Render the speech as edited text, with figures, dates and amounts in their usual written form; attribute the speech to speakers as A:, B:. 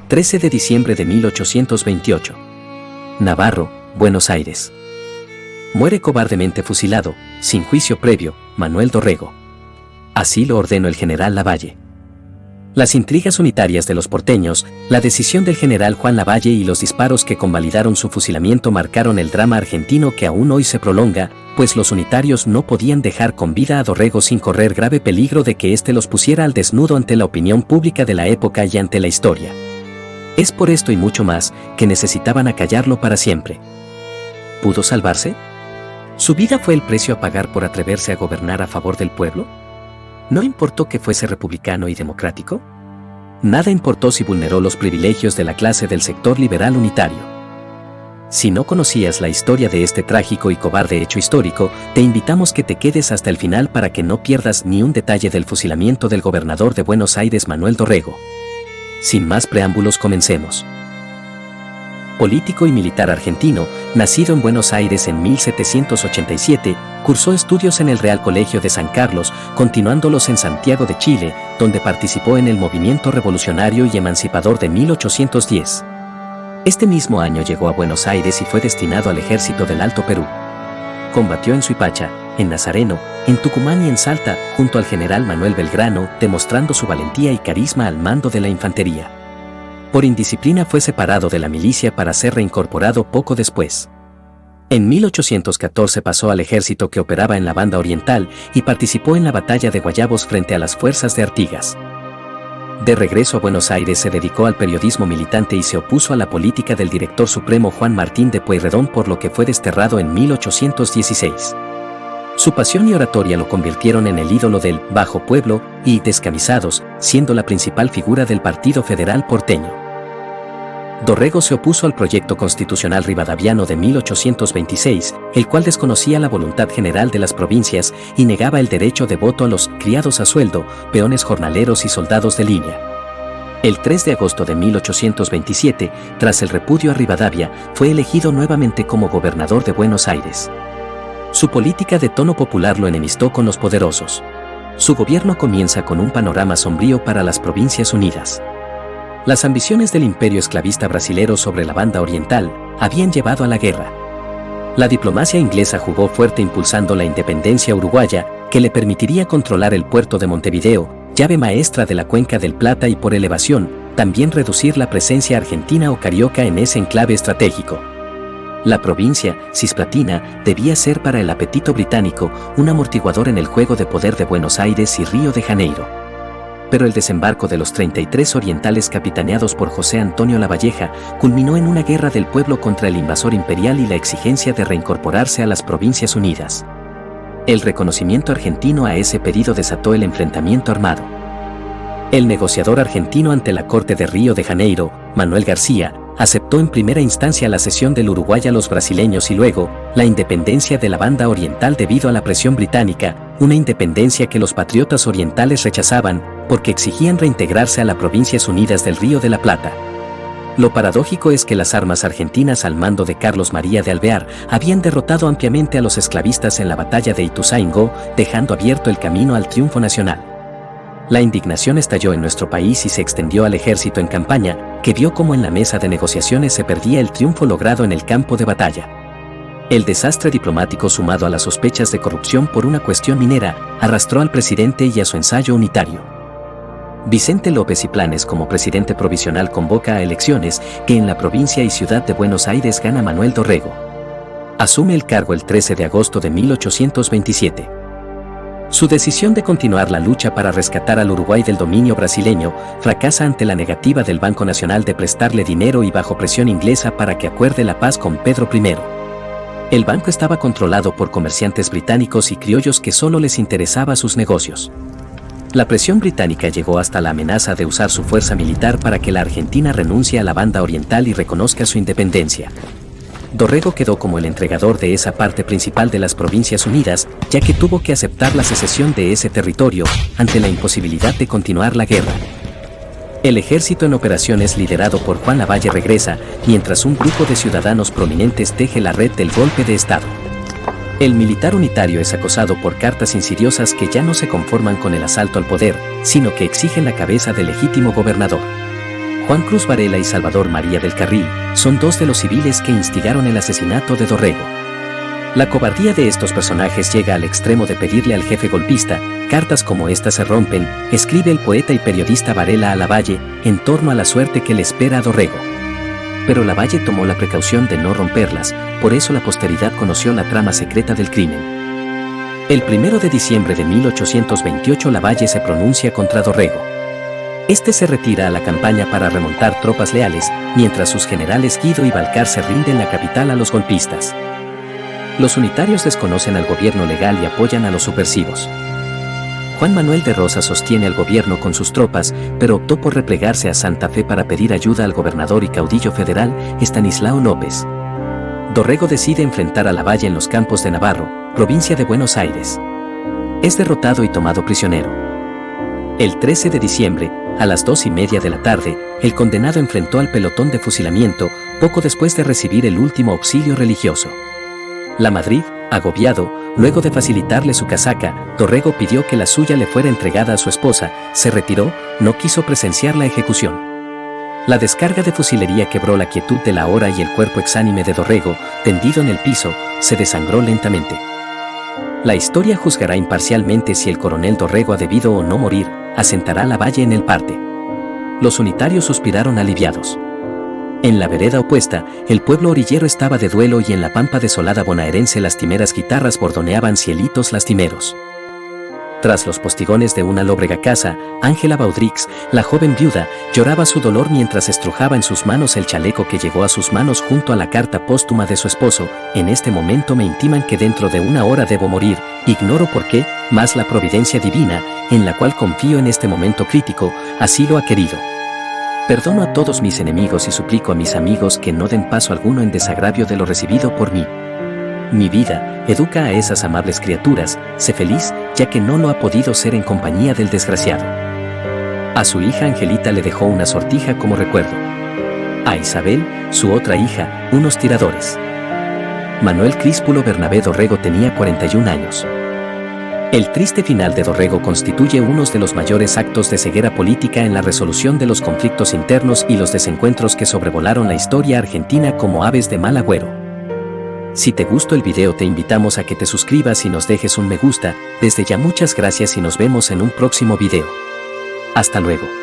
A: 13 de diciembre de 1828. Navarro, Buenos Aires. Muere cobardemente fusilado, sin juicio previo, Manuel Dorrego. Así lo ordenó el general Lavalle. Las intrigas unitarias de los porteños, la decisión del general Juan Lavalle y los disparos que convalidaron su fusilamiento marcaron el drama argentino que aún hoy se prolonga, pues los unitarios no podían dejar con vida a Dorrego sin correr grave peligro de que éste los pusiera al desnudo ante la opinión pública de la época y ante la historia. Es por esto y mucho más que necesitaban acallarlo para siempre. ¿Pudo salvarse? ¿Su vida fue el precio a pagar por atreverse a gobernar a favor del pueblo? ¿No importó que fuese republicano y democrático? Nada importó si vulneró los privilegios de la clase del sector liberal unitario. Si no conocías la historia de este trágico y cobarde hecho histórico, te invitamos que te quedes hasta el final para que no pierdas ni un detalle del fusilamiento del gobernador de Buenos Aires Manuel Dorrego. Sin más preámbulos, comencemos. Político y militar argentino, nacido en Buenos Aires en 1787, cursó estudios en el Real Colegio de San Carlos, continuándolos en Santiago de Chile, donde participó en el movimiento revolucionario y emancipador de 1810. Este mismo año llegó a Buenos Aires y fue destinado al ejército del Alto Perú. Combatió en Suipacha, en Nazareno, en Tucumán y en Salta, junto al general Manuel Belgrano, demostrando su valentía y carisma al mando de la infantería. Por indisciplina fue separado de la milicia para ser reincorporado poco después. En 1814 pasó al ejército que operaba en la Banda Oriental y participó en la batalla de Guayabos frente a las fuerzas de Artigas. De regreso a Buenos Aires se dedicó al periodismo militante y se opuso a la política del director supremo Juan Martín de Pueyrredón, por lo que fue desterrado en 1816. Su pasión y oratoria lo convirtieron en el ídolo del Bajo Pueblo y Descamisados, siendo la principal figura del Partido Federal porteño. Dorrego se opuso al proyecto constitucional rivadaviano de 1826, el cual desconocía la voluntad general de las provincias y negaba el derecho de voto a los criados a sueldo, peones jornaleros y soldados de línea. El 3 de agosto de 1827, tras el repudio a Rivadavia, fue elegido nuevamente como gobernador de Buenos Aires. Su política de tono popular lo enemistó con los poderosos. Su gobierno comienza con un panorama sombrío para las Provincias Unidas. Las ambiciones del imperio esclavista brasilero sobre la Banda Oriental habían llevado a la guerra. La diplomacia inglesa jugó fuerte impulsando la independencia uruguaya, que le permitiría controlar el puerto de Montevideo, llave maestra de la Cuenca del Plata, y por elevación, también reducir la presencia argentina o carioca en ese enclave estratégico. La provincia cisplatina debía ser para el apetito británico un amortiguador en el juego de poder de Buenos Aires y Río de Janeiro. Pero el desembarco de los 33 orientales capitaneados por José Antonio Lavalleja culminó en una guerra del pueblo contra el invasor imperial y la exigencia de reincorporarse a las Provincias Unidas. El reconocimiento argentino a ese pedido desató el enfrentamiento armado. El negociador argentino ante la Corte de Río de Janeiro, Manuel García, aceptó en primera instancia la cesión del Uruguay a los brasileños y luego la independencia de la Banda Oriental debido a la presión británica, una independencia que los patriotas orientales rechazaban porque exigían reintegrarse a las Provincias Unidas del Río de la Plata. Lo paradójico es que las armas argentinas al mando de Carlos María de Alvear habían derrotado ampliamente a los esclavistas en la batalla de Ituzaingó, dejando abierto el camino al triunfo nacional. La indignación estalló en nuestro país y se extendió al ejército en campaña, que vio cómo en la mesa de negociaciones se perdía el triunfo logrado en el campo de batalla. El desastre diplomático, sumado a las sospechas de corrupción por una cuestión minera, arrastró al presidente y a su ensayo unitario. Vicente López y Planes, como presidente provisional, convoca a elecciones que en la provincia y ciudad de Buenos Aires gana Manuel Dorrego. Asume el cargo el 13 de agosto de 1827. Su decisión de continuar la lucha para rescatar al Uruguay del dominio brasileño fracasa ante la negativa del Banco Nacional de prestarle dinero y bajo presión inglesa para que acuerde la paz con Pedro I. El banco estaba controlado por comerciantes británicos y criollos que solo les interesaba sus negocios. La presión británica llegó hasta la amenaza de usar su fuerza militar para que la Argentina renuncie a la Banda Oriental y reconozca su independencia. Dorrego quedó como el entregador de esa parte principal de las Provincias Unidas, ya que tuvo que aceptar la secesión de ese territorio ante la imposibilidad de continuar la guerra. El ejército en operaciones liderado por Juan Lavalle regresa, mientras un grupo de ciudadanos prominentes teje la red del golpe de Estado. El militar unitario es acosado por cartas insidiosas que ya no se conforman con el asalto al poder, sino que exigen la cabeza del legítimo gobernador. Juan Cruz Varela y Salvador María del Carril son dos de los civiles que instigaron el asesinato de Dorrego. La cobardía de estos personajes llega al extremo de pedirle al jefe golpista: cartas como estas se rompen, escribe el poeta y periodista Varela a Lavalle, en torno a la suerte que le espera a Dorrego. Pero Lavalle tomó la precaución de no romperlas, por eso la posteridad conoció la trama secreta del crimen. El 1 de diciembre de 1828 Lavalle se pronuncia contra Dorrego. Este se retira a la campaña para remontar tropas leales, mientras sus generales Guido y Balcar se rinden la capital a los golpistas. Los unitarios desconocen al gobierno legal y apoyan a los subversivos. Juan Manuel de Rosas sostiene al gobierno con sus tropas, pero optó por replegarse a Santa Fe para pedir ayuda al gobernador y caudillo federal, Estanislao López. Dorrego decide enfrentar a Lavalle en los campos de Navarro, provincia de Buenos Aires. Es derrotado y tomado prisionero. El 13 de diciembre, a las 2:30 de la tarde, el condenado enfrentó al pelotón de fusilamiento, poco después de recibir el último auxilio religioso. Lamadrid, agobiado, luego de facilitarle su casaca, Dorrego pidió que la suya le fuera entregada a su esposa, se retiró, no quiso presenciar la ejecución. La descarga de fusilería quebró la quietud de la hora y el cuerpo exánime de Dorrego, tendido en el piso, se desangró lentamente. La historia juzgará imparcialmente si el coronel Dorrego ha debido o no morir, asentará Lavalle en el parte. Los unitarios suspiraron aliviados. En la vereda opuesta, el pueblo orillero estaba de duelo y en la pampa desolada bonaerense lastimeras guitarras bordoneaban cielitos lastimeros. Tras los postigones de una lóbrega casa, Ángela Baudrix, la joven viuda, lloraba su dolor mientras estrujaba en sus manos el chaleco que llegó a sus manos junto a la carta póstuma de su esposo. En este momento me intiman que dentro de una hora debo morir, ignoro por qué, mas la providencia divina, en la cual confío en este momento crítico, así lo ha querido. Perdono a todos mis enemigos y suplico a mis amigos que no den paso alguno en desagravio de lo recibido por mí. Mi vida, educa a esas amables criaturas, sé feliz, ya que no lo ha podido ser en compañía del desgraciado. A su hija Angelita le dejó una sortija como recuerdo. A Isabel, su otra hija, unos tiradores. Manuel Críspulo Bernabé Dorrego tenía 41 años. El triste final de Dorrego constituye uno de los mayores actos de ceguera política en la resolución de los conflictos internos y los desencuentros que sobrevolaron la historia argentina como aves de mal agüero. Si te gustó el video te invitamos a que te suscribas y nos dejes un me gusta. Desde ya muchas gracias y nos vemos en un próximo video. Hasta luego.